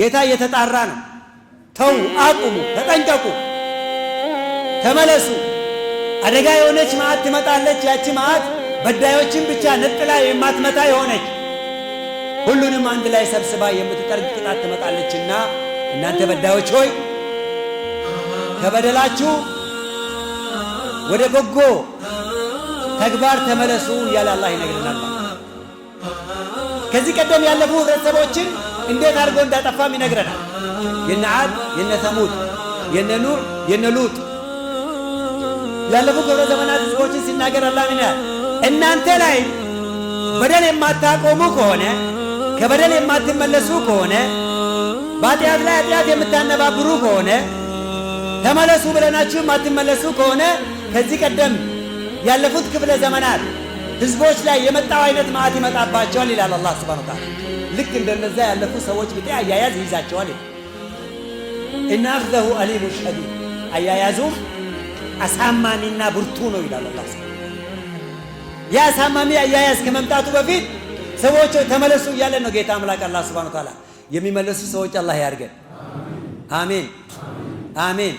ጌታ እየተጣራ ነው። ተው፣ አቁሙ፣ ተጠንቀቁ፣ ተመለሱ። አደጋ የሆነች መዓት ትመጣለች። ያቺ መዓት በዳዮችን ብቻ ነጥላ የማትመታ የሆነች ሁሉንም አንድ ላይ ሰብስባ የምትጠርግ ቅጣት ትመጣለችና እናንተ በዳዮች ሆይ ከበደላችሁ ወደ በጎ ተግባር ተመለሱ እያለ አላህ ይነግረናል። ከዚህ ቀደም ያለፉ ህብረተሰቦችን እንዴት አድርጎ እንዳጠፋም ይነግረናል። የነ ዓድ፣ የነ ሰሙድ፣ የነ ኑህ፣ የነ ሉጥ ያለፉ ክብረ ዘመናት ህዝቦችን ሲናገር አላህ ምን ይላል? እናንተ ላይ በደል የማታቆሙ ከሆነ ከበደል የማትመለሱ ከሆነ በኃጢአት ላይ ኃጢአት የምታነባብሩ ከሆነ ተመለሱ ብለናችሁ የማትመለሱ ከሆነ ከዚህ ቀደም ያለፉት ክፍለ ዘመናት ህዝቦች ላይ የመጣው አይነት መዓት ይመጣባቸዋል ይላል አላህ ሱብሓነሁ ወተዓላ። ልክ እንደነዛ ያለፉ ሰዎች ብጤ አያያዝ ይይዛቸዋል ይላል። ኢነ አኽዘሁ አሊሙ ሸዲድ፣ አያያዙም አሳማሚና ብርቱ ነው ይላል አላህ። ያ አሳማሚ አያያዝ ከመምጣቱ በፊት ሰዎች ተመለሱ እያለ ነው ጌታ አምላክ አላህ ሱብሓነሁ ወተዓላ። የሚመለሱ ሰዎች አላህ ያርገን። አሜን አሜን።